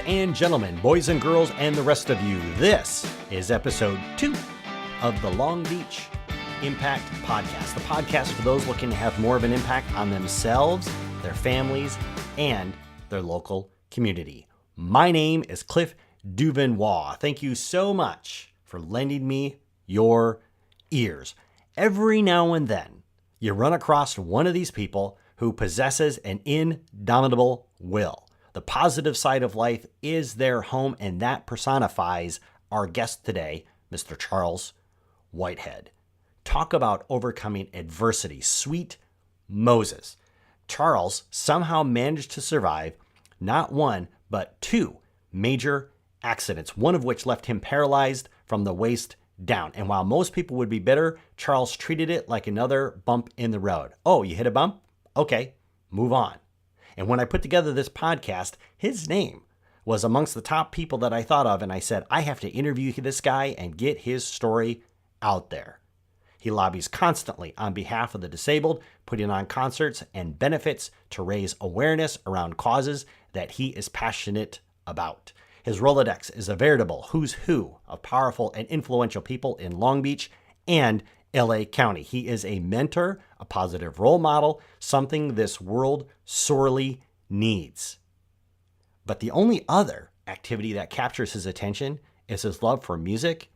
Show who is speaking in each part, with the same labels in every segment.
Speaker 1: and gentlemen, boys and girls, and the rest of you, this is episode 2 of the Long Beach Impact Podcast. The podcast for those looking to have more of an impact on themselves, their families, and their local community. My name is Cliff Duvenois. Thank you so much for lending me your ears. Every now and then, you run across one of these people who possesses an indomitable will. The positive side of life is their home, and that personifies our guest today, Mr. Charles Whitehead. Talk about overcoming adversity. Sweet Moses. Charles somehow managed to survive not one, but 2 major accidents, one of which left him paralyzed from the waist down. And while most people would be bitter, Charles treated it like another bump in the road. Oh, you hit a bump? Okay, move on. And when I put together this podcast, his name was amongst the top people that I thought of, and I said, I have to interview this guy and get his story out there. He lobbies constantly on behalf of the disabled, putting on concerts and benefits to raise awareness around causes that he is passionate about. His Rolodex is a veritable who's who of powerful and influential people in Long Beach and LA County. He is a mentor, a positive role model, something this world sorely needs. But the only other activity that captures his attention is his love for music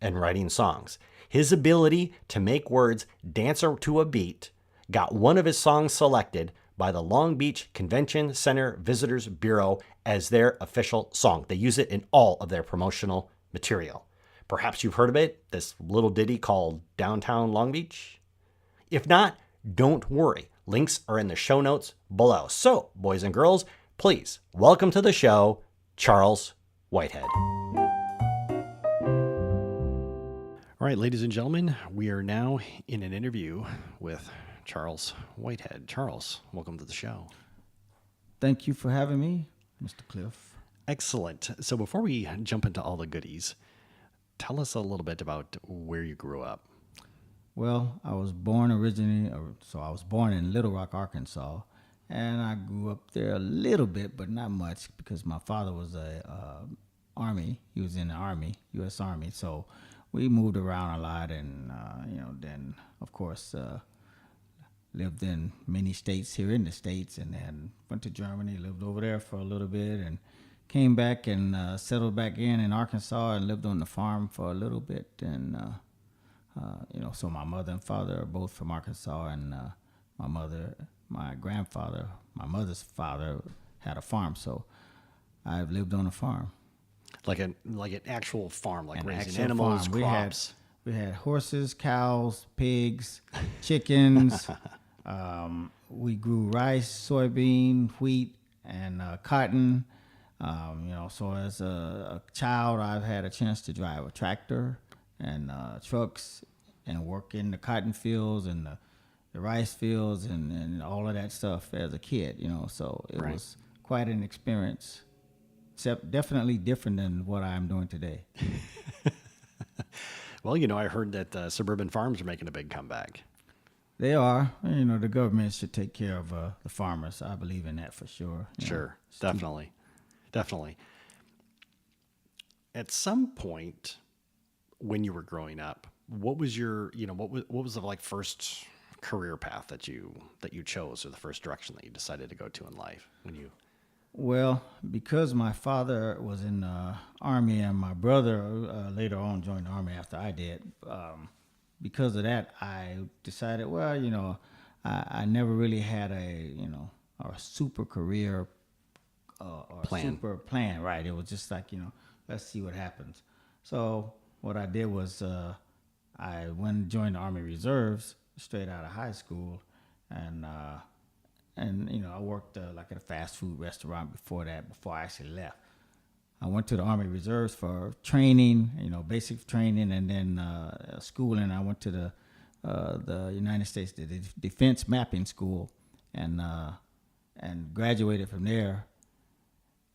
Speaker 1: and writing songs. His ability to make words dance to a beat got one of his songs selected by the Long Beach Convention Center Visitors Bureau as their official song. They use it in all of their promotional material. Perhaps you've heard of it, this little ditty called Downtown Long Beach. If not, don't worry. Links are in the show notes below. So, boys and girls, please welcome to the show, Charles Whitehead. All right, ladies and gentlemen, we are now in an interview with Charles Whitehead. Charles, welcome to the show.
Speaker 2: Thank you for having me, Mr. Cliff.
Speaker 1: Excellent. So before we jump into all the goodies, tell us a little bit about where you grew up.
Speaker 2: Well, I was born in Little Rock, Arkansas, and I grew up there a little bit, but not much, because my father was Army. He was in the Army, U.S. Army, so we moved around a lot, and then of course lived in many states here in the States, and then went to Germany, lived over there for a little bit, and came back and settled back in Arkansas and lived on the farm for a little bit. And, so my mother and father are both from Arkansas, and my grandfather, my mother's father, had a farm. So I've lived on a farm.
Speaker 1: Like an actual farm, like
Speaker 2: An
Speaker 1: raising
Speaker 2: actual
Speaker 1: animals,
Speaker 2: farm.
Speaker 1: crops.
Speaker 2: We had horses, cows, pigs, chickens. We grew rice, soybean, wheat, and cotton. So as a child, I've had a chance to drive a tractor and trucks and work in the cotton fields and the rice fields and all of that stuff as a kid, so it
Speaker 1: Right.
Speaker 2: was quite an experience, except definitely different than what I'm doing today.
Speaker 1: Well, I heard that suburban farms are making a big comeback.
Speaker 2: They are. The government should take care of the farmers. I believe in that for sure.
Speaker 1: Sure, definitely. Definitely. At some point when you were growing up, what was your, what was the first career path that you chose, or the first direction that you decided to go to in life when you?
Speaker 2: Well, because my father was in the Army and my brother later on joined the Army after I did, because of that, I decided, I never really had a super career or
Speaker 1: Plan.
Speaker 2: super plan, right? It was just like, let's see what happens. So what I did was I went and joined the Army Reserves straight out of high school, and I worked like at a fast food restaurant before I actually left. I went to the Army Reserves for training, basic training, and then schooling. I went to the United States Defense Mapping School, and graduated from there.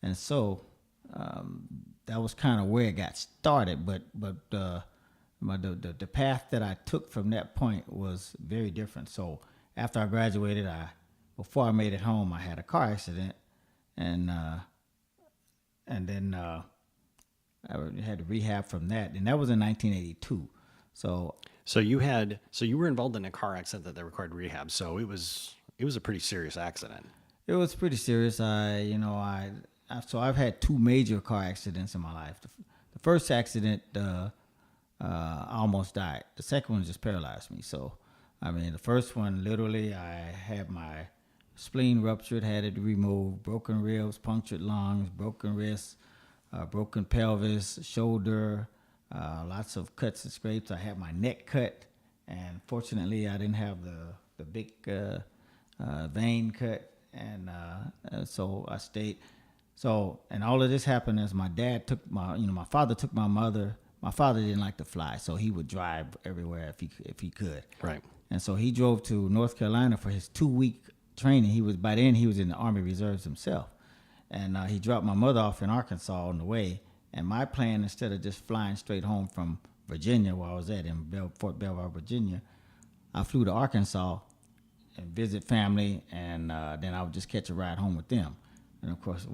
Speaker 2: And so that was kind of where it got started. But the path that I took from that point was very different. So after I graduated, before I made it home, I had a car accident, and and then I had to rehab from that, and that was in 1982. So
Speaker 1: So you were involved in a car accident that required rehab. So it was a pretty serious accident.
Speaker 2: it was pretty serious. So I've had two major car accidents in my life. The first accident, I almost died. The second one just paralyzed me. So, I mean, the first one, literally, I had my spleen ruptured, had it removed, broken ribs, punctured lungs, broken wrists, broken pelvis, shoulder, lots of cuts and scrapes. I had my neck cut, and fortunately, I didn't have the big vein cut, and so I stayed. So, and all of this happened as my dad took my father took my mother. My father didn't like to fly, so he would drive everywhere if he could.
Speaker 1: Right.
Speaker 2: And so he drove to North Carolina for his 2-week training. By then he was in the Army Reserves himself, and he dropped my mother off in Arkansas on the way. And my plan, instead of just flying straight home from Virginia, where I was at in Fort Belvoir, Virginia, I flew to Arkansas and visit family, and then I would just catch a ride home with them. And of course,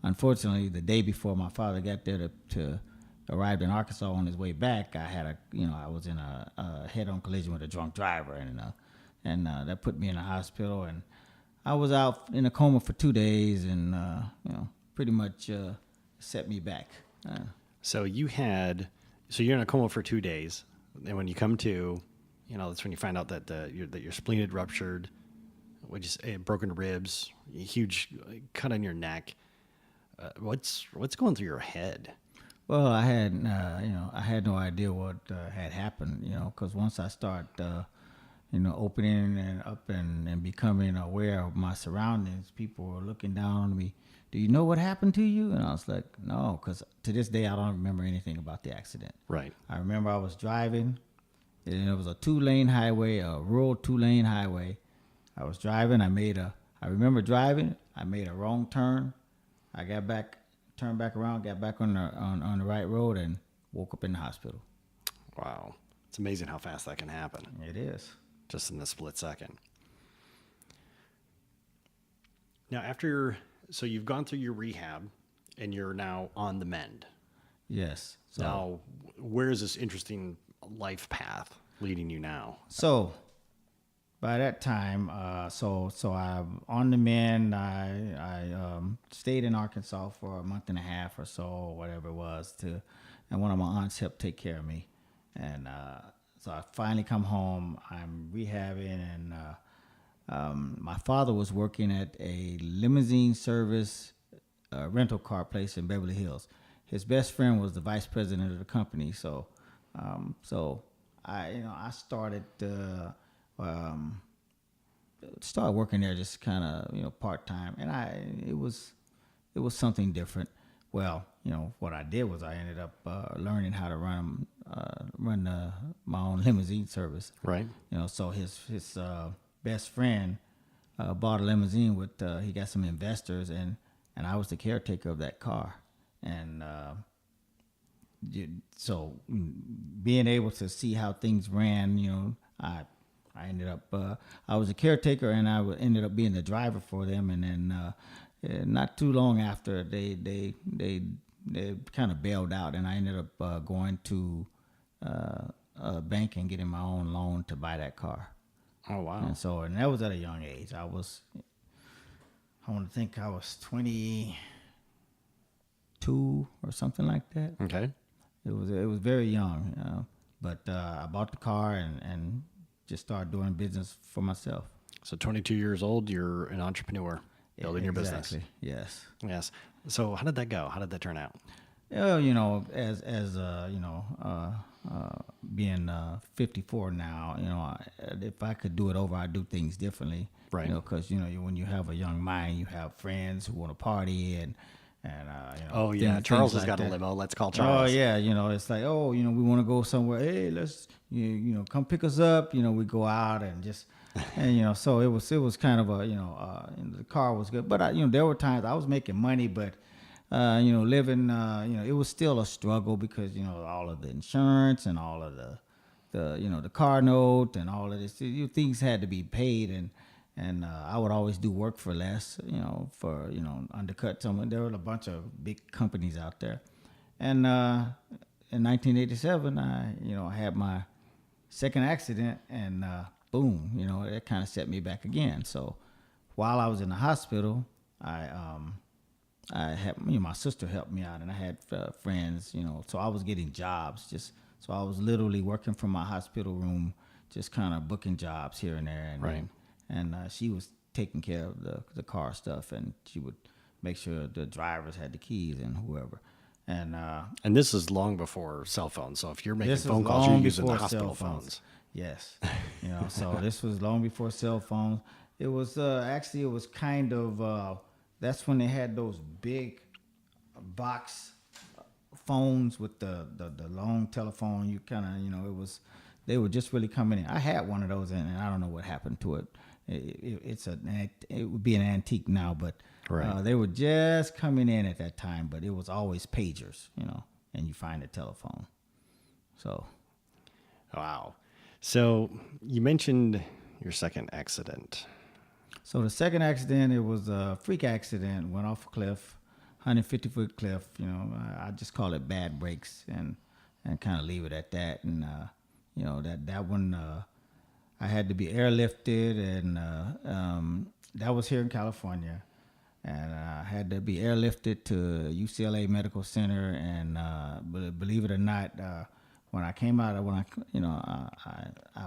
Speaker 2: unfortunately, the day before my father got there to arrived in Arkansas on his way back, I was in a head-on collision with a drunk driver, and that put me in the hospital, and I was out in a coma for 2 days, and pretty much set me back.
Speaker 1: So you're in a coma for 2 days, and when you come to, that's when you find out that your spleen had ruptured, broken ribs, a huge cut on your neck. What's going through your head?
Speaker 2: Well, I had no idea what had happened, because once I start, opening and up and becoming aware of my surroundings, people were looking down on me. Do you know what happened to you? And I was like, no, because to this day, I don't remember anything about the accident.
Speaker 1: Right.
Speaker 2: I remember I was driving, and it was a 2-lane highway, a rural 2-lane highway. I was driving. I remember driving. I made a wrong turn. I got back, turned back around, got back on the right road, and woke up in the hospital.
Speaker 1: Wow. It's amazing how fast that can happen.
Speaker 2: It is.
Speaker 1: Just in a split second. Now, so you've gone through your rehab, and you're now on the mend.
Speaker 2: Yes. So,
Speaker 1: now, where is this interesting life path leading you now?
Speaker 2: So, by that time, so I'm on the mend. I stayed in Arkansas for a month and a half or so, or whatever it was, and one of my aunts helped take care of me, and so I finally come home. I'm rehabbing, and my father was working at a limousine service rental car place in Beverly Hills. His best friend was the vice president of the company, so I started. Started working there just kind of part time, and it was something different. Well, what I did was I ended up learning how to run my own limousine service.
Speaker 1: Right.
Speaker 2: So his best friend bought a limousine with he got some investors, and I was the caretaker of that car, and so being able to see how things ran, I ended up, I was a caretaker, and I ended up being the driver for them. And then not too long after, they kind of bailed out, and I ended up going to a bank and getting my own loan to buy that car.
Speaker 1: Oh, wow.
Speaker 2: And that was at a young age. I want to think I was 22 or something like that.
Speaker 1: Okay.
Speaker 2: It was very young, but I bought the car and just started doing business for myself.
Speaker 1: So 22 years old, you're an entrepreneur building your business.
Speaker 2: Yes.
Speaker 1: Yes. So how did that go? How did that turn out?
Speaker 2: Well, as being 54 now, if I could do it over, I'd do things differently.
Speaker 1: Right.
Speaker 2: Because when you have a young mind, you have friends who want to party and
Speaker 1: oh yeah, Charles has got a limo. Let's call Charles.
Speaker 2: Oh yeah, it's like, we want to go somewhere. Hey, let's come pick us up. We go out and just and so it was kind of the car was good, but there were times I was making money, but living it was still a struggle because all of the insurance and all of the car note and all of this things had to be paid, and I would always do work for less, for undercut someone. There were a bunch of big companies out there, and in 1987, I had my second accident, and boom, it kind of set me back again. So while I was in the hospital, I had, my sister helped me out, and I had friends, so I was getting jobs. So I was literally working from my hospital room, just kind of booking jobs here and there, and
Speaker 1: Right.
Speaker 2: and she was taking care of the car stuff, and she would make sure the drivers had the keys and whoever.
Speaker 1: And this is long before cell phones. So if you're making
Speaker 2: This was
Speaker 1: phone calls, you're
Speaker 2: long
Speaker 1: using the
Speaker 2: before cell
Speaker 1: hospital
Speaker 2: phones.
Speaker 1: phones.
Speaker 2: Yes, so this was long before cell phones. It was actually, it was kind of that's when they had those big box phones with the long telephone. You kind of, it was, they were just really coming in. I had one of those, and I don't know what happened to it. It would be an antique now, but
Speaker 1: Right.
Speaker 2: they were just coming in at that time. But it was always pagers, and you find a telephone. So
Speaker 1: Wow. So you mentioned your second accident.
Speaker 2: So the second accident, it was a freak accident. Went off a cliff, 150-foot cliff. I just call it bad breaks, and kind of leave it at that. And that one, I had to be airlifted, and that was here in California, and I had to be airlifted to UCLA Medical Center. And believe it or not, when I came out, I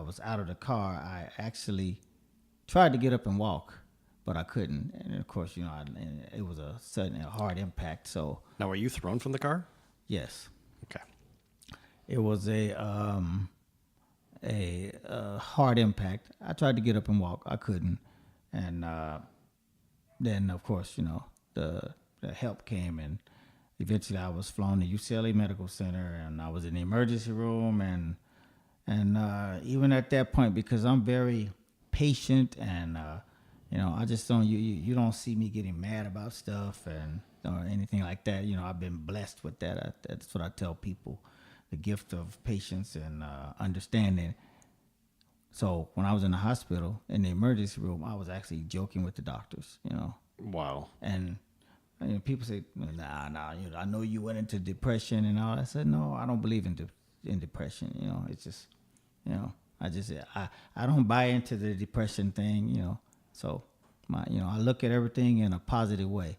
Speaker 2: was out of the car. I actually tried to get up and walk, but I couldn't. And of course, it was a hard impact. So
Speaker 1: Now, were you thrown from the car?
Speaker 2: yes,
Speaker 1: Okay.
Speaker 2: it was a hard impact. I tried to get up and walk, I couldn't. And then, of course, the help came, and eventually I was flown to UCLA Medical Center, and I was in the emergency room. And even at that point, because I'm very patient, and I just don't, you don't see me getting mad about stuff and or anything like that. I've been blessed with that. That's what I tell people, the gift of patience and understanding. So when I was in the hospital in the emergency room, I was actually joking with the doctors,
Speaker 1: Wow.
Speaker 2: and people say, nah, I know you went into depression and all. I said, no, I don't believe in depression. It's just, I don't buy into the depression thing. So I look at everything in a positive way.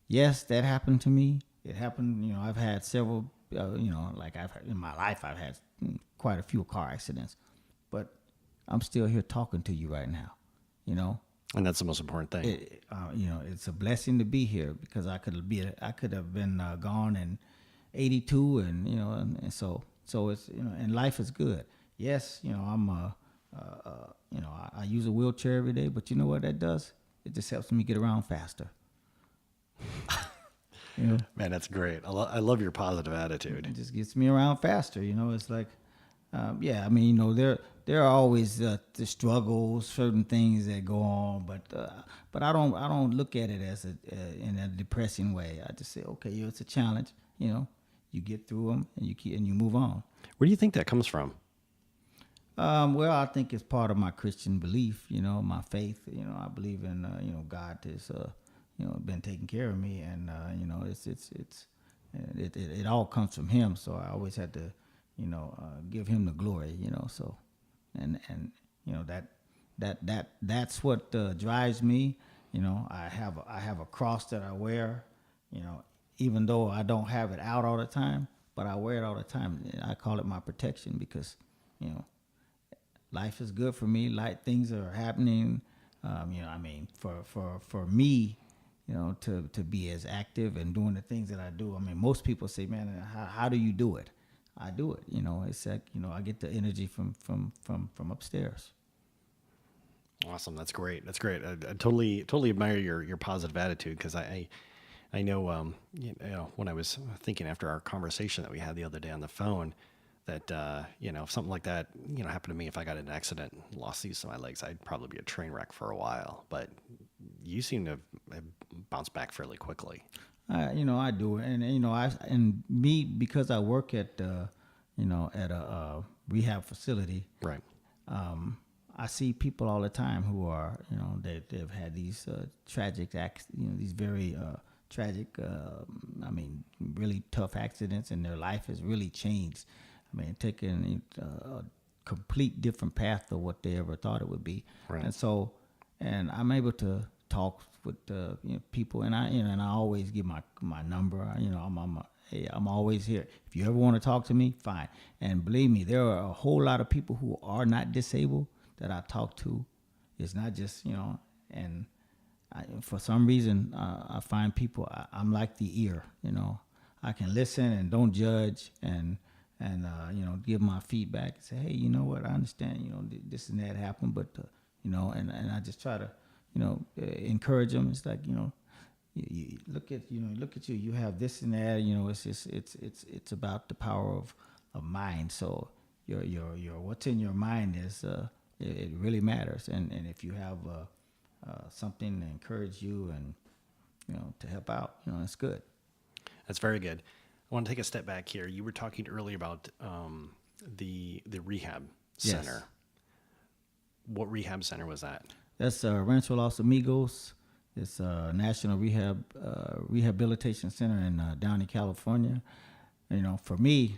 Speaker 2: Yes, that happened to me. It happened. I've had several. In my life, I've had quite a few car accidents, but I'm still here talking to you right now.
Speaker 1: And that's the most important thing.
Speaker 2: It's a blessing to be here, because I could have been gone in '82, and so it's, and life is good. Yes, I use a wheelchair every day, but you know what that does? It just helps me get around faster.
Speaker 1: Man, that's great. I love your positive attitude.
Speaker 2: It just gets me around faster. It's like, there are always the struggles, certain things that go on, but I don't look at it as in a depressing way. I just say, okay, it's a challenge. You get through them, and you move on.
Speaker 1: Where do you think that comes from?
Speaker 2: Well, I think it's part of my Christian belief, my faith. I believe in, God has, been taking care of me, and it all comes from Him. So I always had to, give Him the glory, So, and that's what drives me. I have a cross that I wear, even though I don't have it out all the time, but I wear it all the time. I call it my protection, because, life is good for me. Like, things are happening. For me, to be as active and doing the things that I do. Most people say, man, how do you do it? I do it. It's like, I get the energy from upstairs.
Speaker 1: Awesome. That's great. That's great. I totally admire your positive attitude, because I know, when I was thinking after our conversation that we had the other day on the phone, that, if something like that, happened to me, if I got in an accident and lost the use of my legs, I'd probably be a train wreck for a while. But you seem to have bounced back fairly quickly.
Speaker 2: I do. And me, because I work at a rehab facility.
Speaker 1: Right.
Speaker 2: I see people all the time who are, they've had these tragic acts, these very tragic, really tough accidents, and their life has really changed. I mean, taking a complete different path of what they ever thought it would be.
Speaker 1: Right.
Speaker 2: And so, and I'm able to talk with people, and I always give my number. Hey, I'm always here. If you ever want to talk to me, fine. And believe me, there are a whole lot of people who are not disabled that I talk to. It's not just, and for some reason, I find people, I'm like the ear, I can listen and don't judge and give my feedback and say, hey, you know what, I understand, this and that happened, but, and I just try to, encourage them. It's like, you look at you. You have this and that. It's about the power of mind. So your what's in your mind is it really matters. And if you have something to encourage you and to help out, it's good.
Speaker 1: That's very good. I want to take a step back here. You were talking earlier about the rehab center.
Speaker 2: Yes.
Speaker 1: What rehab center was that?
Speaker 2: That's Rancho Los Amigos. It's a national rehabilitation center in Downey, California. For me,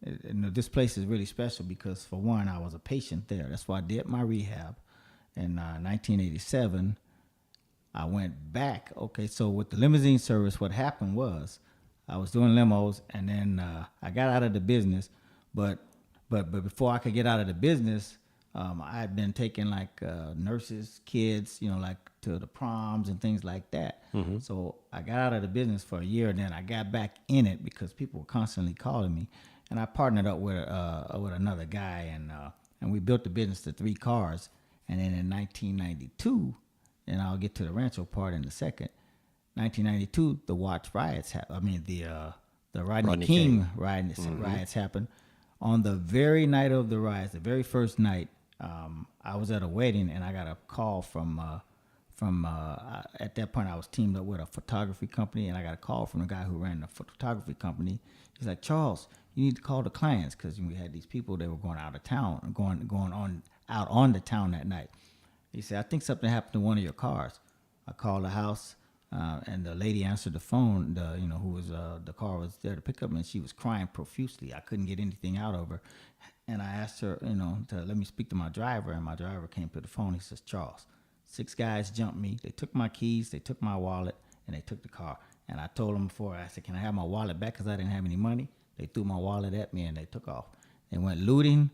Speaker 2: this place is really special because, for one, I was a patient there. That's why I did my rehab. In 1987, I went back. Okay, so with the limousine service, what happened was I was doing limos, and then I got out of the business. But before I could get out of the business, I had been taking like nurses, kids, like to the proms and things like that. Mm-hmm. So I got out of the business for a year, and then I got back in it because people were constantly calling me, and I partnered up with another guy, and we built the business to 3 cars. And then in 1992, and I'll get to the Rancho part in a second. 1992, the Watts riots happened. The Rodney King riots happened. On the very night of the riots, the very first night, I was at a wedding, and I got a call from at that point I was teamed up with a photography company, and I got a call from the guy who ran the photography company. He's like, Charles, you need to call the clients, because we had these people that were going out of town, out on the town that night. He said, I think something happened to one of your cars. I called the house, and the lady answered the phone. Who was the car was there to pick up, and she was crying profusely. I couldn't get anything out of her, and I asked her, to let me speak to my driver, and my driver came to the phone. He says, Charles, 6 guys jumped me. They took my keys, they took my wallet, and they took the car. And I told them before, I said, can I have my wallet back, because I didn't have any money? They threw my wallet at me, and they took off. They went looting,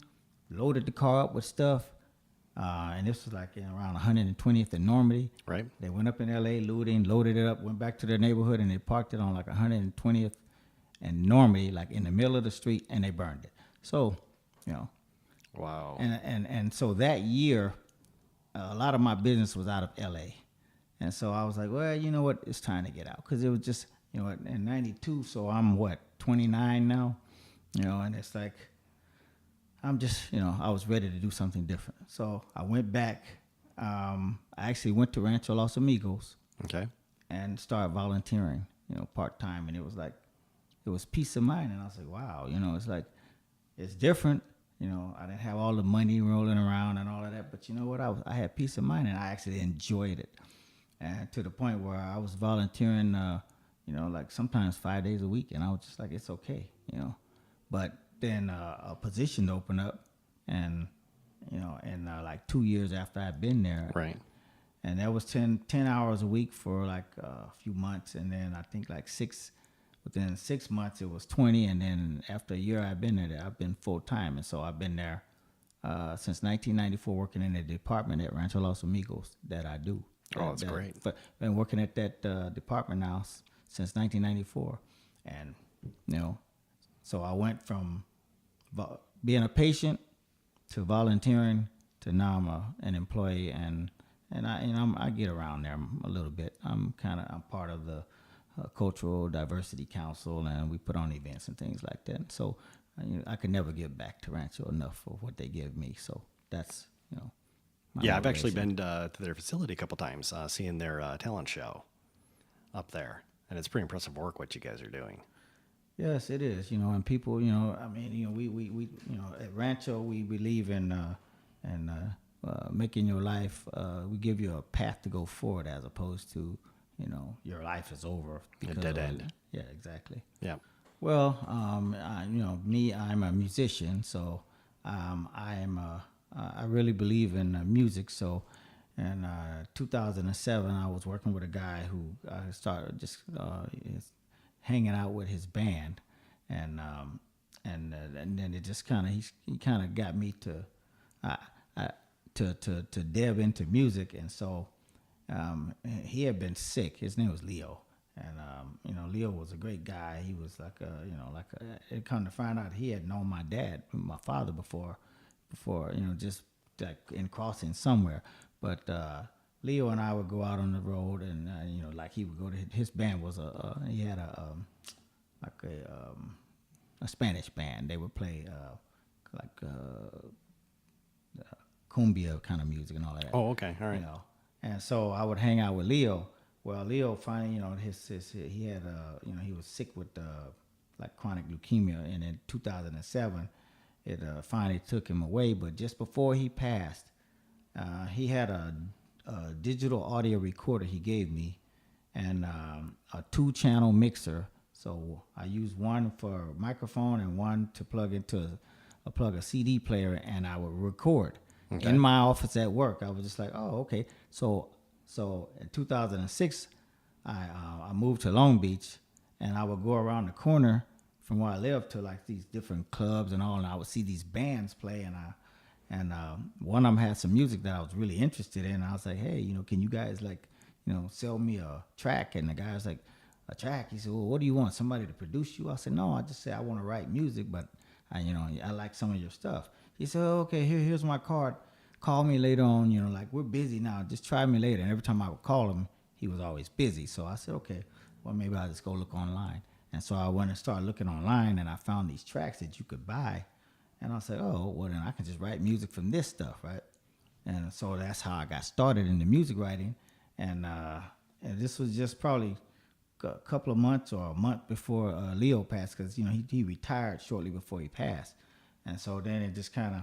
Speaker 2: loaded the car up with stuff, and this was like around 120th and Normandy.
Speaker 1: Right.
Speaker 2: They went up in L.A. looting, loaded it up, went back to their neighborhood, and they parked it on like 120th and Normandy, like in the middle of the street, and they burned it. So,
Speaker 1: Wow.
Speaker 2: And so that year, a lot of my business was out of L.A. And so I was like, well, you know what? It's time to get out. Because it was just, in 92, so I'm 29 now, and it's like, I'm just, I was ready to do something different. So I went back. I actually went to Rancho Los Amigos.
Speaker 1: Okay.
Speaker 2: And started volunteering, part-time. And it was like, it was peace of mind. And I was like, wow, it's like, it's different. I didn't have all the money rolling around and all of that. But you know what? I had peace of mind, and I actually enjoyed it. And to the point where I was volunteering, like sometimes 5 days a week. And I was just like, it's okay, But then a position opened up, and like 2 years after I'd been there,
Speaker 1: right,
Speaker 2: and that was 10 hours a week for like a few months, and then I think like within 6 months it was 20, and then after a year I've been there, I've been full time, and so I've been there since 1994, working in the department at Rancho Los Amigos that I do.
Speaker 1: Oh, that's great.
Speaker 2: But been working at that department now since 1994, and so I went from being a patient to volunteering to now I'm an employee, and I get around there a little bit. I'm part of the Cultural Diversity Council, and we put on events and things like that. So I could never give back to Rancho enough for what they give me. So that's
Speaker 1: yeah, I've actually been to their facility a couple times, seeing their talent show up there, and it's pretty impressive work what you guys are doing.
Speaker 2: Yes, it is. And people, we at Rancho we believe in making your life, we give you a path to go forward as opposed to, your life is over.
Speaker 1: A dead end.
Speaker 2: Yeah, exactly.
Speaker 1: Yeah.
Speaker 2: Well, I'm a musician, so I really believe in music. So in 2007, I was working with a guy who started just hanging out with his band, and then it just kind of he kind of got me to uh, uh, to delve into music, and so he had been sick. His name was Leo, and Leo was a great guy. He was like it come to find out he had known my dad, my father before just like in crossing somewhere. But Leo and I would go out on the road, and like he would go to his band was he had a Spanish band. They would play cumbia kind of music and all that.
Speaker 1: Oh, okay, all right.
Speaker 2: And so I would hang out with Leo. Well, Leo finally, he had he was sick with like chronic leukemia, and in 2007, it finally took him away. But just before he passed, he had a digital audio recorder he gave me, and a 2-channel mixer. So I used one for microphone and one to plug a CD player, and I would record in my office at work. I was just like, oh, okay. So in 2006, I moved to Long Beach, and I would go around the corner from where I lived to like these different clubs and all, and I would see these bands play, and one of them had some music that I was really interested in. I was like, hey, can you guys sell me a track? And the guy was like, a track? He said, well, what do you want? Somebody to produce you? I said, no, I just say I want to write music, but I like some of your stuff. He said, oh, okay, here's my card. Call me later on, like we're busy now. Just try me later. And every time I would call him, he was always busy. So I said, okay, well, maybe I'll just go look online. And so I went and started looking online, and I found these tracks that you could buy. And I said, oh, well, then I can just write music from this stuff, right? And so that's how I got started in the music writing. And this was just probably a couple of months or a month before Leo passed, because he retired shortly before he passed. And so then it just kind of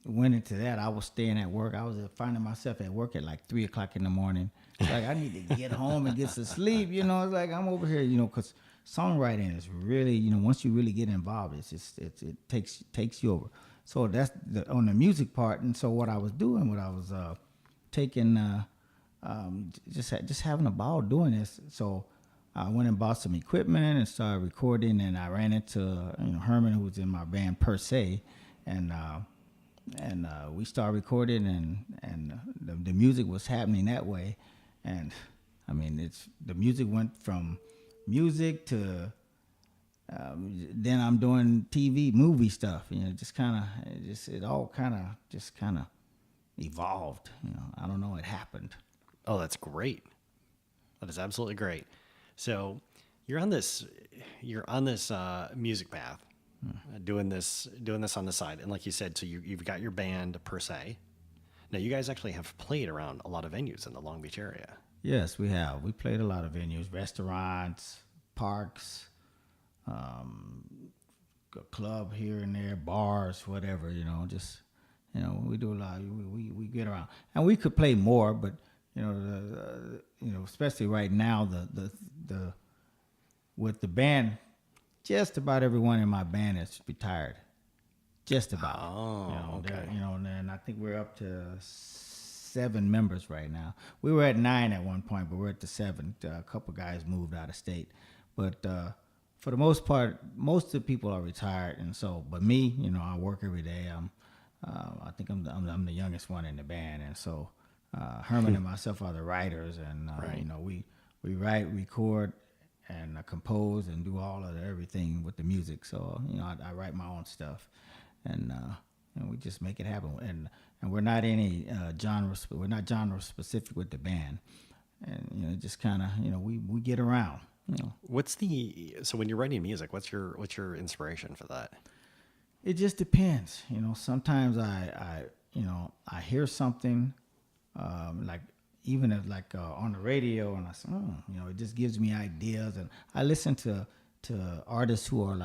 Speaker 2: went into that. I was staying at work. I was finding myself at work at like 3 o'clock in the morning. Like I need to get home and get some sleep. It's like I'm over here, because songwriting is really, once you really get involved, it takes you over. So that's on the music part. And so what I was doing, I was taking just having a ball doing this. So I went and bought some equipment and started recording, and I ran into Herman, who was in my band per se, and we started recording, and the music was happening that way. And I mean, the music went from music to then I'm doing TV, movie stuff. It all kind of evolved. I don't know, it happened.
Speaker 1: Oh, that's great. That is absolutely great. So you're on this music path, doing this on the side, and like you said, so you've got your band per se. Now you guys actually have played around a lot of venues in the Long Beach area.
Speaker 2: Yes, we have. We played a lot of venues, restaurants, parks, a club here and there, bars, whatever. We do a lot. We get around, and we could play more, but especially right now, the with the band, just about everyone in my band is retired. Just about.
Speaker 1: Oh, okay.
Speaker 2: And I think we're up to 7 members right now. We were at 9 at one point, but we're at the 7. A couple guys moved out of state, but for the most part, most of the people are retired, and so. But me, I work every day. I think I'm the youngest one in the band, and so Herman and myself are the writers, and
Speaker 1: right.
Speaker 2: We write, record, and compose, and do all of everything with the music. So I write my own stuff, and we just make it happen. And we're not any genres. We're not genre specific with the band, and just kind of we get around.
Speaker 1: So when you're writing music, what's your inspiration for that?
Speaker 2: It just depends. Sometimes I hear something like even if on the radio, and I say, it just gives me ideas, and I listen to artists who are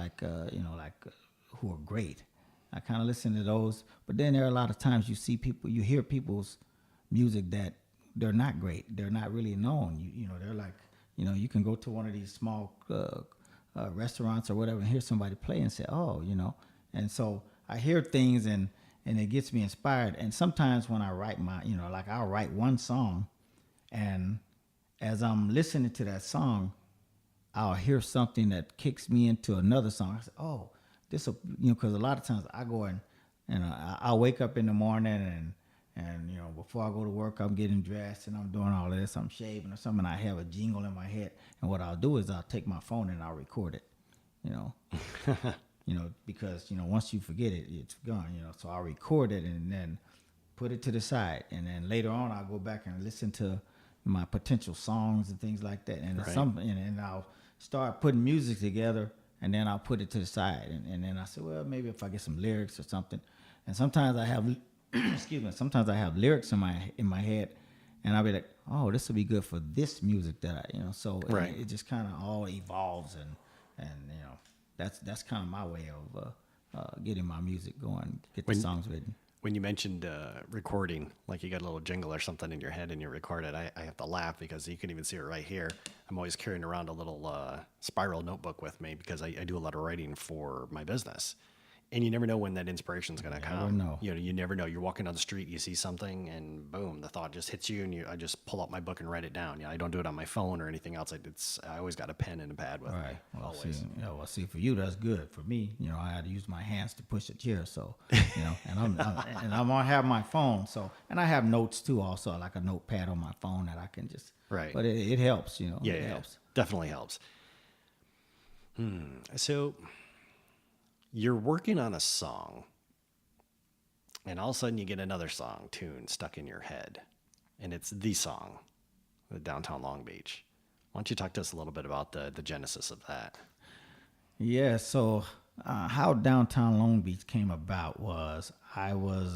Speaker 2: who are great. I kind of listen to those. But then there are a lot of times you hear people's music that they're not great. They're not really known. You know, they're like, you know, you can go to one of these small restaurants or whatever and hear somebody play and say, oh, you know. And so I hear things and it gets me inspired. And sometimes when I write like I'll write one song, and as I'm listening to that song, I'll hear something that kicks me into another song. I say, oh, this will, you know, because a lot of times I go and I'll wake up in the morning and you know, before I go to work, I'm getting dressed and I'm doing all of this. I'm shaving or something. I have a jingle in my head, and what I'll do is I'll take my phone and I'll record it. You know, you know, because you know once you forget it, it's gone. You know, so I'll record it and then put it to the side, and then later on I'll go back and listen to my potential songs and things like that, and
Speaker 1: right.
Speaker 2: and I'll start putting music together, and then I'll put it to the side, and then I say, well, maybe if I get some lyrics or something, and sometimes I have, excuse me, sometimes I have lyrics in my head, and I'll be like, oh, this will be good for this music that I, you know, so
Speaker 1: right.
Speaker 2: it just kind of all evolves, and you know, that's kind of my way of getting my music going, get the songs written.
Speaker 1: When you mentioned recording, like you got a little jingle or something in your head and you record it, I have to laugh because you can even see it right here. I'm always carrying around a little spiral notebook with me because I do a lot of writing for my business. And you never know when that inspiration's going to come.
Speaker 2: Know.
Speaker 1: You know, you never know. You're walking down the street, you see something, and boom, the thought just hits you, and I just pull out my book and write it down. You know, I don't do it on my phone or anything else. I always got a pen and a pad with me.
Speaker 2: Well,
Speaker 1: Always.
Speaker 2: see, for you that's good. For me, you know, I had to use my hands to push a chair, so you know, and I'm gonna have my phone. So, and I have notes too, also like a notepad on my phone that I can just.
Speaker 1: Right.
Speaker 2: But it helps, you know.
Speaker 1: Yeah,
Speaker 2: it
Speaker 1: yeah,
Speaker 2: helps.
Speaker 1: Definitely helps. So you're working on a song, and all of a sudden you get another song tune stuck in your head, and it's the song, the Downtown Long Beach. Why don't you talk to us a little bit about the genesis of that?
Speaker 2: Yeah. So how Downtown Long Beach came about was I was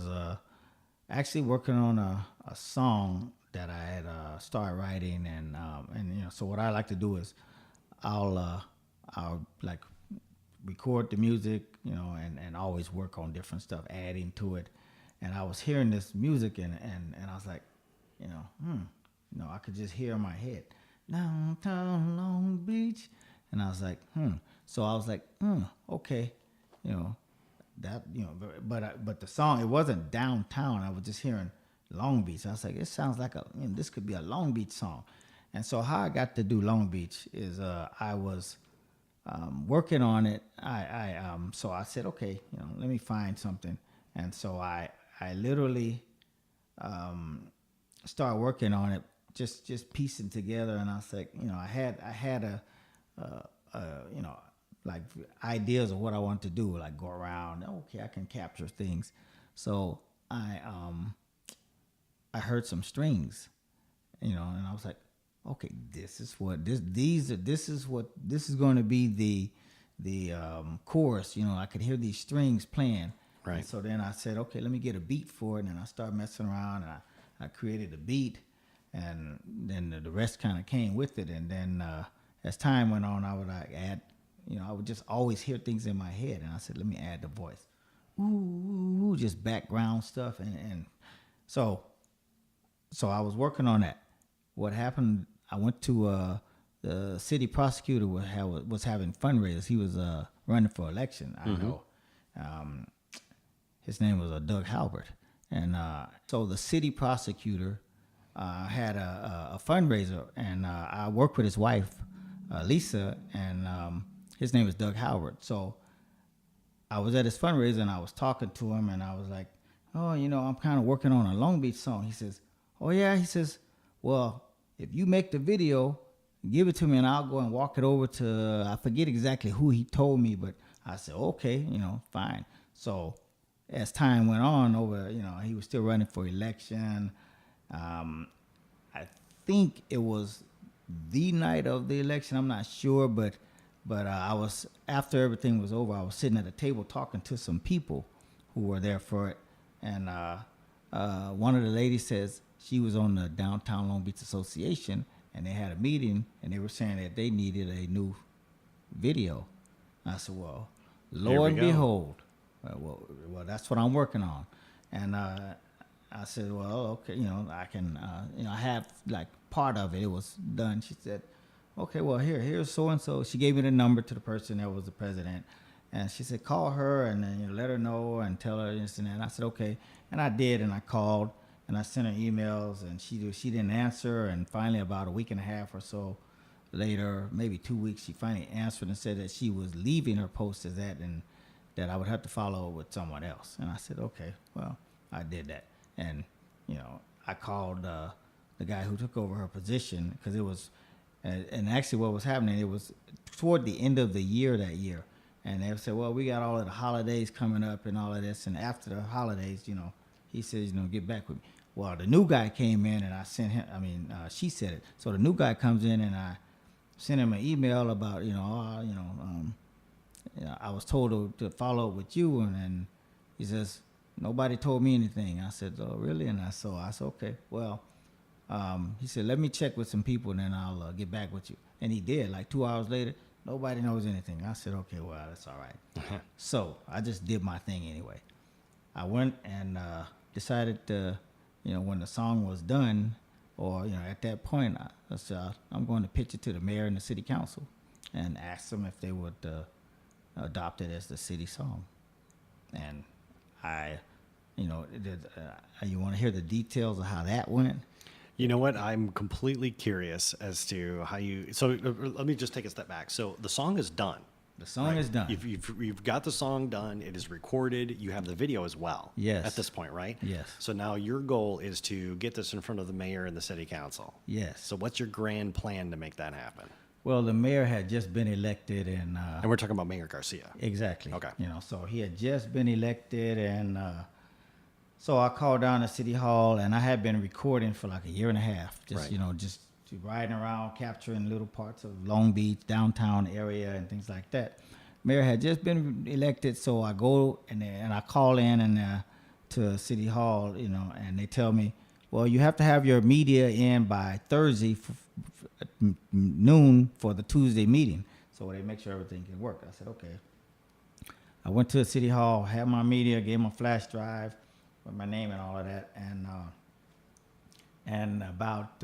Speaker 2: actually working on a song that I had started writing, and you know, so what I like to do is I'll like record the music, you know, and always work on different stuff, adding to it. And I was hearing this music and I was like, you know, I could just hear in my head, Downtown Long Beach. And I was like, So I was like, okay, you know, that, you know, but the song, it wasn't downtown. I was just hearing Long Beach. I was like, it sounds like this could be a Long Beach song. And so how I got to do Long Beach is I was working on it. So I said, okay, you know, let me find something. And so I literally started working on it, just piecing together. And I was like, you know, I had a you know, like ideas of what I want to do, like go around. Okay, I can capture things. So I heard some strings, you know, and I was like, okay, this is going to be the chorus. You know, I could hear these strings playing.
Speaker 1: Right.
Speaker 2: And so then I said, okay, let me get a beat for it, and I started messing around, and I created a beat, and then the rest kind of came with it. And then as time went on, I would add, you know, I would just always hear things in my head, and I said, let me add the voice, ooh, just background stuff, and so I was working on that. What happened? I went to the city prosecutor was having fundraisers. He was running for election. I know. His name was Doug Halbert, and so the city prosecutor had a fundraiser, and I worked with his wife, Lisa, and his name is Doug Halbert. So I was at his fundraiser, and I was talking to him, and I was like, oh, you know, I'm kind of working on a Long Beach song. He says, oh yeah. He says, well, if you make the video, give it to me, and I'll go and walk it over to, I forget exactly who he told me, but I said, okay, you know, fine. So as time went on over, you know, he was still running for election. I think it was the night of the election. I'm not sure, but I was, after everything was over, I was sitting at a table talking to some people who were there for it. And one of the ladies says she was on the Downtown Long Beach Association, and they had a meeting, and they were saying that they needed a new video. I said, well, Lord and behold, Well, that's what I'm working on. And I said, well, okay, I can, I have like part of it. It was done. She said, okay, well, here's so and so. She gave me the number to the person that was the president, and she said, call her and then let her know and tell her this and that. And I said, okay, and I did, and I called and I sent her emails, and she didn't answer. And finally, about a week and a half or so later, maybe 2 weeks, she finally answered and said that she was leaving her post as that, and that I would have to follow with someone else. And I said, okay, well, I did that. And, I called the guy who took over her position, because it was, and actually what was happening, it was toward the end of the year that year. And they said, well, we got all of the holidays coming up and all of this. And after the holidays, he says, get back with me. Well, the new guy came in, and I sent him, she said it. So the new guy comes in, and I sent him an email about, I was told to follow up with you. And then he says, nobody told me anything. I said, oh, really? And I said, okay, well, he said, let me check with some people, and then I'll get back with you. And he did. Like 2 hours later, nobody knows anything. I said, okay, well, that's all right. So I just did my thing anyway. I went and decided to, when the song was done, or, at that point, I said, I'm going to pitch it to the mayor and the city council and ask them if they would adopt it as the city song. And you want to hear the details of how that went?
Speaker 1: You know what? I'm completely curious as to how you. So let me just take a step back. So the song is done.
Speaker 2: The song is done.
Speaker 1: You've got the song done. It is recorded. You have the video as well.
Speaker 2: Yes.
Speaker 1: At this point, right?
Speaker 2: Yes.
Speaker 1: So now your goal is to get this in front of the mayor and the city council.
Speaker 2: Yes.
Speaker 1: So what's your grand plan to make that happen?
Speaker 2: Well, the mayor had just been elected, and
Speaker 1: we're talking about Mayor Garcia.
Speaker 2: Exactly.
Speaker 1: Okay.
Speaker 2: So he had just been elected, and so I called down to City Hall, and I had been recording for like a year and a half, just
Speaker 1: right.
Speaker 2: Just riding around, capturing little parts of Long Beach, downtown area, and things like that. Mayor had just been elected, so I go and I call in and to City Hall, and they tell me, well, you have to have your media in by Thursday noon for the Tuesday meeting, so they make sure everything can work. I said, okay. I went to the City Hall, had my media, gave them a flash drive with my name and all of that, and about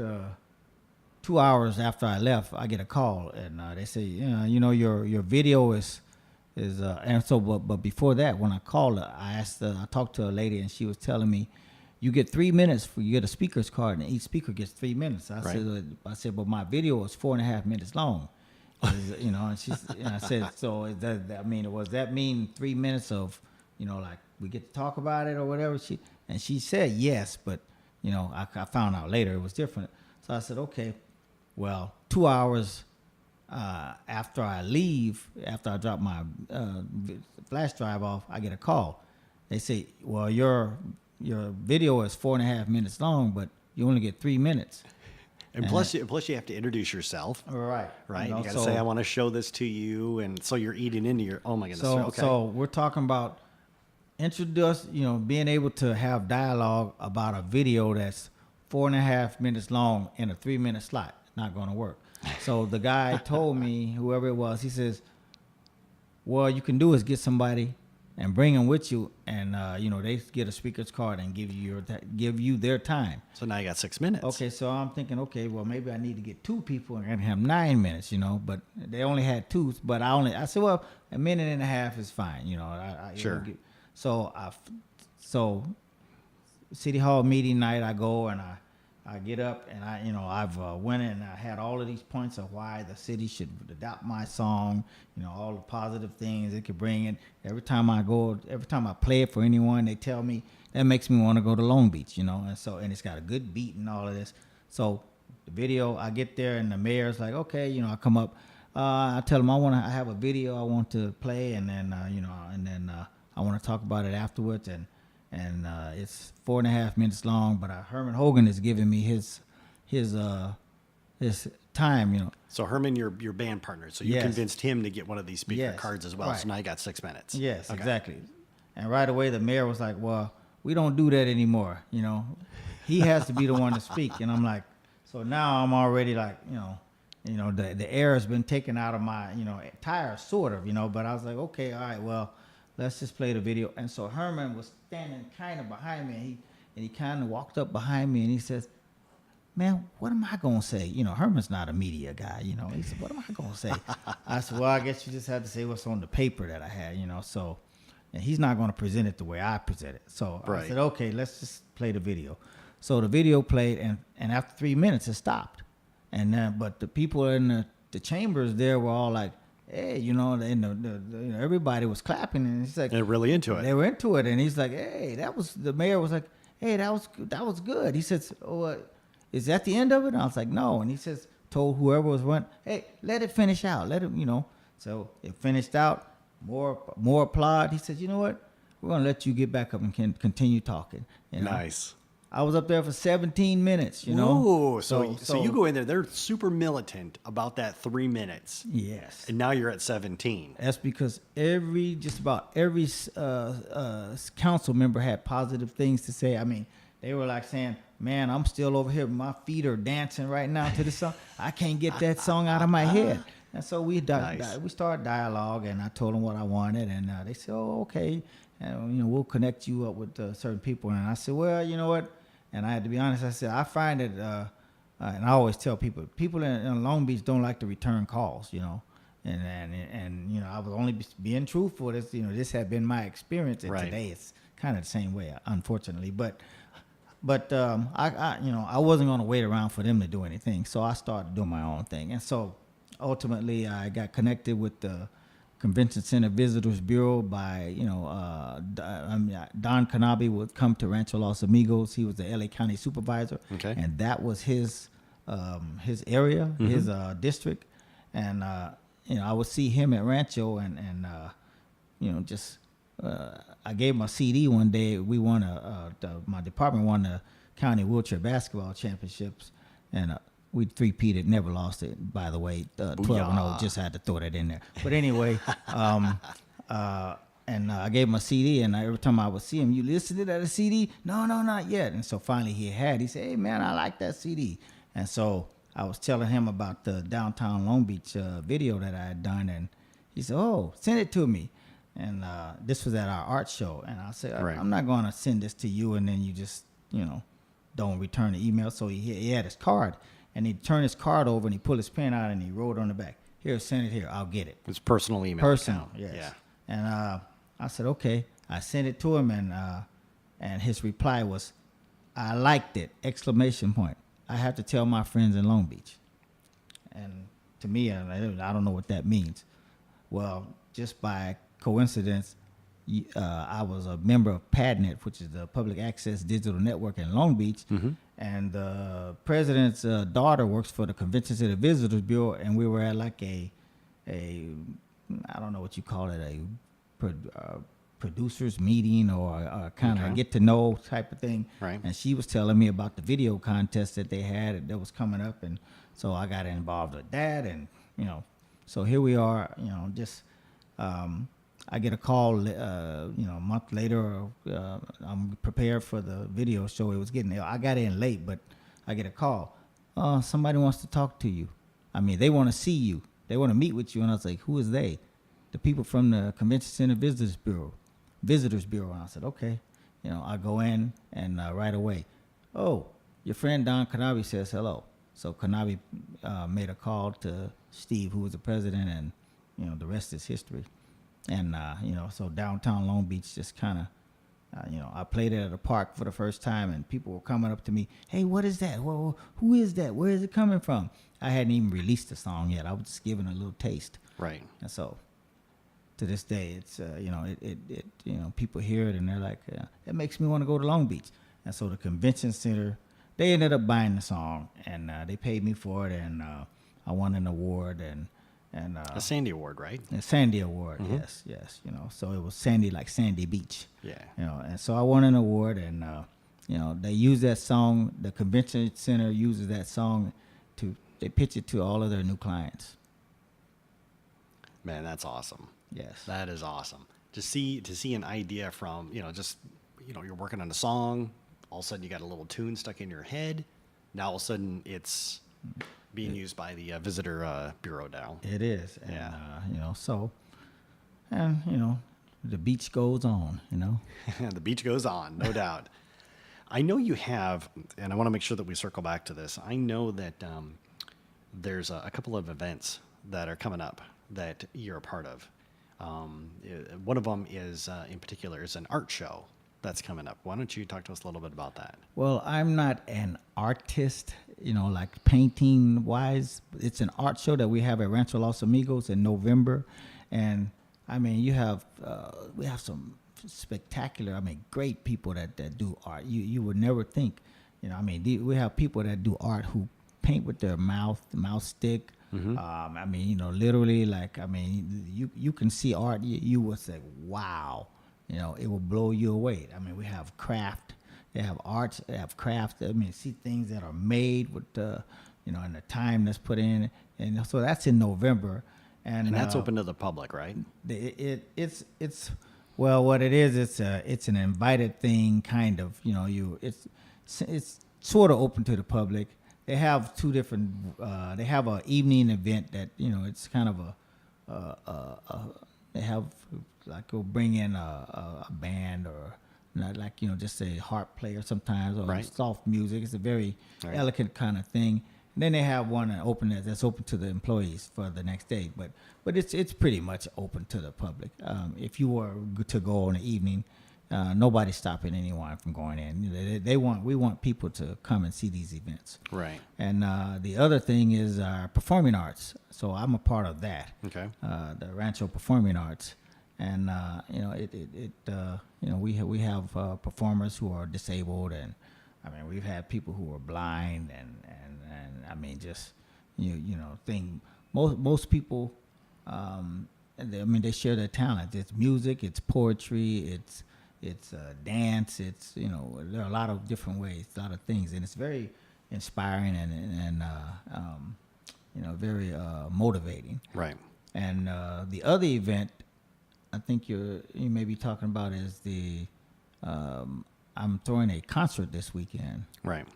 Speaker 2: 2 hours after I left, I get a call, and they say, your video is and so, but before that, when I called her, I talked to a lady, and she was telling me, you get 3 minutes you get a speaker's card, and each speaker gets 3 minutes. I said, but my video is 4.5 minutes long. And I said, so is was that mean 3 minutes of, like we get to talk about it or whatever? She said yes, but I found out later it was different. So I said, okay, well, 2 hours after I leave, after I drop my flash drive off, I get a call. They say, well, your video is 4.5 minutes long, but you only get 3 minutes.
Speaker 1: And plus you have to introduce yourself.
Speaker 2: Right.
Speaker 1: Right. You got to say, I want to show this to you. And so you're eating into your, oh my goodness.
Speaker 2: So we're talking about being able to have dialogue about a video that's 4.5 minutes long in a 3 minute slot. Not going to work. So the guy told me, whoever it was, he says, well, you can do is get somebody and bring them with you, and they get a speaker's card and give you their time.
Speaker 1: So now you got 6 minutes.
Speaker 2: Okay, so I'm thinking, okay, well, maybe I need to get 2 people and have 9 minutes, but they only had 2. But I said, well, a minute and a half is fine,
Speaker 1: Sure.
Speaker 2: So City Hall meeting night, I go and I get up, and I've went and I had all of these points of why the city should adopt my song, all the positive things it could bring in. Every time I play it for anyone, they tell me that makes me want to go to Long Beach, and it's got a good beat and all of this. So the video, I get there, and the mayor's like, okay, I come up, I tell him I have a video I want to play, and then I want to talk about it afterwards, and it's 4.5 minutes long, but Herman Hogan is giving me his time,
Speaker 1: So Herman, your band partner, so you convinced him to get one of these speaker cards as well. Right. So now you got 6 minutes.
Speaker 2: Yes, okay. Exactly. And right away the mayor was like, well, we don't do that anymore. He has to be the one to speak. And I'm like, so now I'm already like, the air has been taken out of my, tires, sort of, but I was like, okay, all right, well, let's just play the video. And so Herman was standing kind of behind me, and he kind of walked up behind me, and he says, man, what am I going to say? You know, Herman's not a media guy, you know. He said, what am I going to say? I said, well, I guess you just have to say what's on the paper that I had, you know. So, and he's not going to present it the way I present it. So I said, okay, let's just play the video. So the video played, and after 3 minutes, it stopped. And then, but the people in the chambers there were all like, hey, you know, everybody was clapping, and he's like,
Speaker 1: they're really into it.
Speaker 2: They were into it, and he's like, hey, the mayor was like, hey, that was good. He says, oh, is that the end of it? And I was like, no. And he says, told whoever was running, hey, let it finish out. Let it, you know. So it finished out. More applaud. He said, you know what? We're going to let you get back up and continue talking. You know?
Speaker 1: Nice.
Speaker 2: I was up there for 17 minutes, you know.
Speaker 1: Whoa, so you go in there. They're super militant about that 3 minutes.
Speaker 2: Yes.
Speaker 1: And now you're at 17.
Speaker 2: That's because just about every council member had positive things to say. I mean, they were like saying, man, I'm still over here. My feet are dancing right now to the song. I can't get that song out of my head. And so we started dialogue, and I told them what I wanted, and they said, oh, okay. And, you know, we'll connect you up with certain people. And I said, well, you know what? And I had to be honest. I said, I find it, and I always tell people in Long Beach don't like to return calls, you know. And you know, I was only being truthful. This had been my experience, and today it's kind of the same way, unfortunately. But I wasn't going to wait around for them to do anything. So I started doing my own thing. And so ultimately I got connected with the Convention Center Visitors Bureau by, Don Canabi would come to Rancho Los Amigos. He was the LA County supervisor. Okay. And that was his area, his district. And, I would see him at Rancho and I gave him a CD one day. We won my department won the county wheelchair basketball championships, and we three-peated, never lost it, by the way. 12-0, just had to throw that in there. But anyway, I gave him a CD, and every time I would see him, you listened to that CD? No, not yet. And so finally he said, hey, man, I like that CD. And so I was telling him about the downtown Long Beach video that I had done, and he said, oh, send it to me. And this was at our art show. And I said, I'm not going to send this to you, and then you just, don't return the email. So he had his card. And he turned his card over, and he pulled his pen out, and he wrote on the back, here, send it here. I'll get it.
Speaker 1: It's personal email.
Speaker 2: Personal, yes. Yeah. And I said, okay. I sent it to him, and his reply was, I liked it, ! I have to tell my friends in Long Beach. And to me, I don't know what that means. Well, just by coincidence, I was a member of PADNet, which is the Public Access Digital Network in Long Beach. Mm-hmm. And the president's daughter works for the Convention Center Visitors Bureau, and we were at like a I don't know what you call it, a producers meeting or kind of get to know type of thing. Right. And she was telling me about the video contest that they had that was coming up, and so I got involved with that, and so here we are. I get a call, a month later. I'm prepared for the video show. It was getting there. I got in late, but I get a call. Somebody wants to talk to you. I mean, they want to see you. They want to meet with you. And I was like, who is they? The people from the Convention Center Visitors Bureau. And I said, okay. I go in, and right away, oh, your friend Don Canabi says hello. So Canabi made a call to Steve, who was the president, and the rest is history. And, so downtown Long Beach just kind of, I played it at a park for the first time, and people were coming up to me, hey, what is that? Well, who is that? Where is it coming from? I hadn't even released the song yet. I was just giving a little taste. Right. And so to this day, it's, people hear it, and they're like, it makes me want to go to Long Beach. And so the convention center, they ended up buying the song, and they paid me for it, and I won an award, and a Sandy Award, right? A Sandy Award, mm-hmm. Yes. So it was Sandy, like Sandy Beach. Yeah. And so I won an award, and they use that song. The convention center uses that song they pitch it to all of their new clients. Man, that's awesome. Yes. That is awesome. To see an idea from you're working on a song, all of a sudden you got a little tune stuck in your head. Now all of a sudden it's being used by the visitor bureau now. It is. And, the beach goes on,
Speaker 1: The beach goes on, no doubt. I know you have, and I want to make sure that we circle back to this. I know that there's a couple of events that are coming up that you're a part of. One of them is, in particular, is an art show that's coming up. Why don't you talk to us a little bit about that?
Speaker 2: Well, I'm not an artist, like painting wise. It's an art show that we have at Rancho Los Amigos in November. And I mean, we have some spectacular, great people that do art. You would never think, we have people that do art who paint with their mouse stick. Mm-hmm. Literally, you can see art, you will say, wow. It will blow you away. We have craft, they have arts, they have craft. See things that are made with, and the time that's put in. And so that's in November.
Speaker 1: And that's open to the public, right?
Speaker 2: It's well, what it is, it's an invited thing, kind of. It's sort of open to the public. They have two different. They have an evening event that it's kind of they have we'll bring in a band or not just a harp player sometimes or
Speaker 1: right.
Speaker 2: soft music. It's a very elegant kind of thing. And then they have one that's open to the employees for the next day, but it's pretty much open to the public. If you were to go in the evening, nobody's stopping anyone from going in. We want people to come and see these events.
Speaker 1: Right.
Speaker 2: And the other thing is our performing arts. So I'm a part of that.
Speaker 1: Okay.
Speaker 2: The Rancho Performing Arts, and we have performers who are disabled, and we've had people who are blind, and just most people. They share their talent. It's music, it's poetry, it's dance. It's there are a lot of different ways, a lot of things, and it's very inspiring and very motivating.
Speaker 1: Right.
Speaker 2: And the other event, I think you may be talking about is I'm throwing a concert this weekend.
Speaker 1: Right.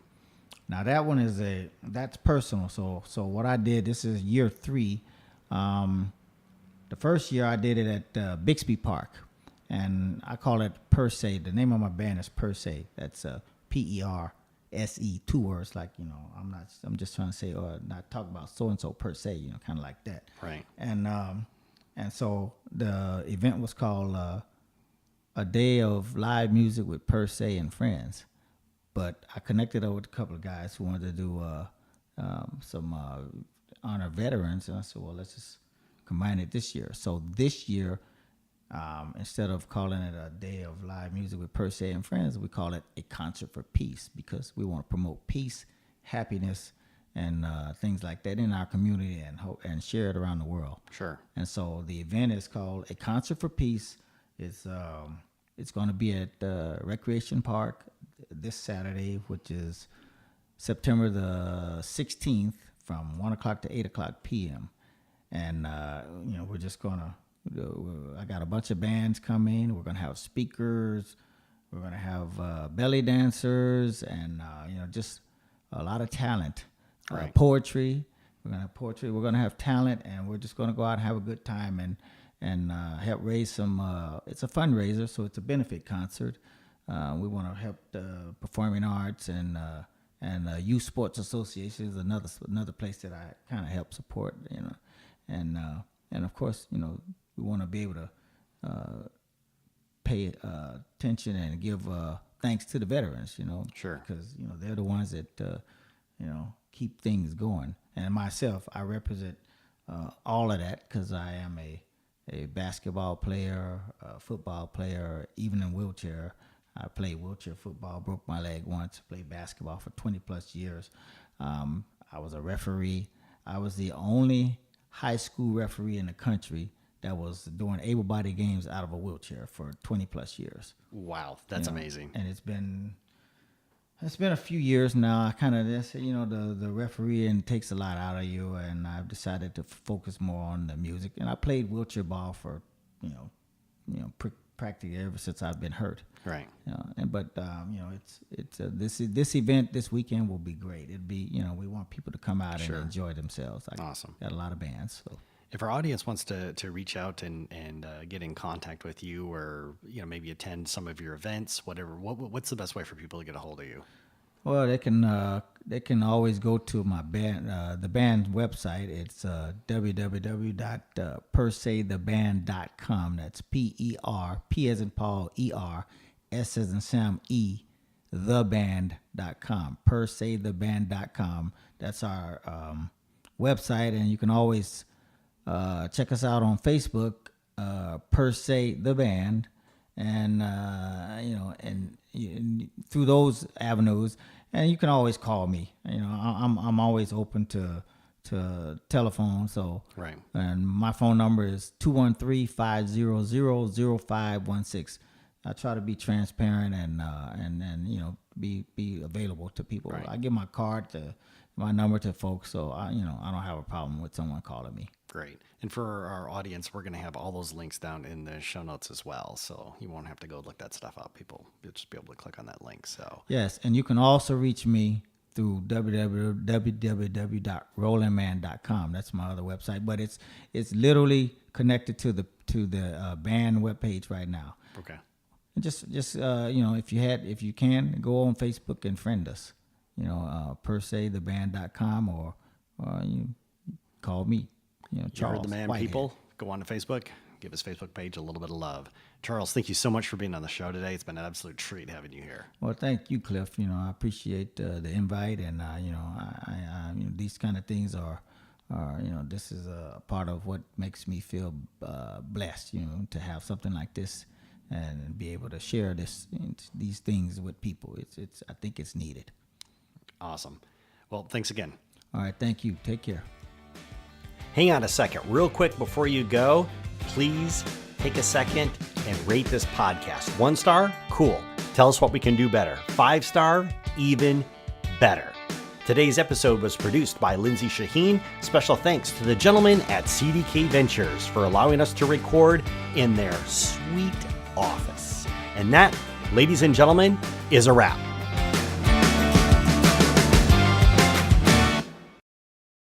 Speaker 2: Now that one that's personal. So what I did, this is year 3. The first year I did it at Bixby Park, and I call it Per Se. The name of my band is Per Se. That's PERSE, 2 words. I'm just trying to say or not talk about so and so per se. Kind of like that.
Speaker 1: Right.
Speaker 2: And so the event was called A Day of Live Music with Per Se and Friends. But I connected up with a couple of guys who wanted to do some honor veterans, and I said, well, let's just combine it this year. So this year, instead of calling it A Day of Live Music with Per Se and Friends, we call it A Concert for Peace, because we want to promote peace, happiness, and things like that in our community and share it around the world.
Speaker 1: Sure.
Speaker 2: And so the event is called A Concert for Peace. It's going to be at Recreation Park this Saturday, which is September the 16th, from 1 o'clock to 8 o'clock p.m. And we're just gonna. I got a bunch of bands coming. We're gonna have speakers. We're gonna have belly dancers, and just a lot of talent.
Speaker 1: Right.
Speaker 2: Poetry. We're gonna have poetry. We're gonna have talent, and we're just gonna go out and have a good time and help raise some. It's a fundraiser, so it's a benefit concert. We want to help the performing arts and youth sports association is another place that I kind of help support. And of course, we want to be able to pay attention and give thanks to the veterans.
Speaker 1: Sure.
Speaker 2: Because they're the ones that keep things going. And myself, I represent all of that because I am a basketball player, a football player, even in wheelchair. I played wheelchair football, broke my leg once, played basketball for 20 plus years. I was a referee. I was the only high school referee in the country that was doing able-bodied games out of a wheelchair for 20 plus years.
Speaker 1: Wow, that's amazing.
Speaker 2: And it's been a few years now. I kind of, the refereeing takes a lot out of you, and I've decided to focus more on the music. And I played wheelchair ball for, practically ever since I've been hurt.
Speaker 1: Right.
Speaker 2: This event this weekend will be great. It'd be, we want people to come out
Speaker 1: Sure.
Speaker 2: and enjoy themselves.
Speaker 1: Awesome.
Speaker 2: Got a lot of bands. So.
Speaker 1: If our audience wants to reach out and get in contact with you, or maybe attend some of your events, whatever, what's the best way for people to get a hold of you?
Speaker 2: Well, they can always go to my band, the band's website. It's www.persaytheband.com. That's PER, P as in Paul, ER, S as in Sam, E, theband.com. Persaytheband.com. That's our website, and you can always check us out on Facebook, Per Se the Band, and and through those avenues. And you can always call me. I'm always open to telephone. So
Speaker 1: right.
Speaker 2: And my phone number is 213-500-0516. I try to be transparent and be available to people.
Speaker 1: Right.
Speaker 2: I give my number to folks, so I don't have a problem with someone calling me.
Speaker 1: Great. And for our audience, we're going to have all those links down in the show notes as well, so you won't have to go look that stuff up. You'll just be able to click on that link. So
Speaker 2: yes, and you can also reach me through www.rollingman.com. That's my other website, but it's literally connected to the band webpage right now.
Speaker 1: Okay.
Speaker 2: And just if you can, go on Facebook and friend us. persaytheband.com, or you call me. Charles.
Speaker 1: You heard the man,
Speaker 2: Whitehead.
Speaker 1: people. Go on to Facebook. Give his Facebook page a little bit of love. Charles, thank you so much for being on the show today. It's been an absolute treat having you here.
Speaker 2: Well, thank you, Cliff. I appreciate the invite, and these kind of things are this is a part of what makes me feel blessed. To have something like this and be able to share these things with people. I think it's needed.
Speaker 1: Awesome. Well, thanks again.
Speaker 2: All right, thank you. Take care.
Speaker 1: Hang on a second, real quick before you go. Please take a second and rate this podcast. 1 star, cool. Tell us what we can do better. 5 star, even better. Today's episode was produced by Lindsay Shaheen. Special thanks to the gentlemen at CDK Ventures for allowing us to record in their sweet office. And that, ladies and gentlemen, is a wrap.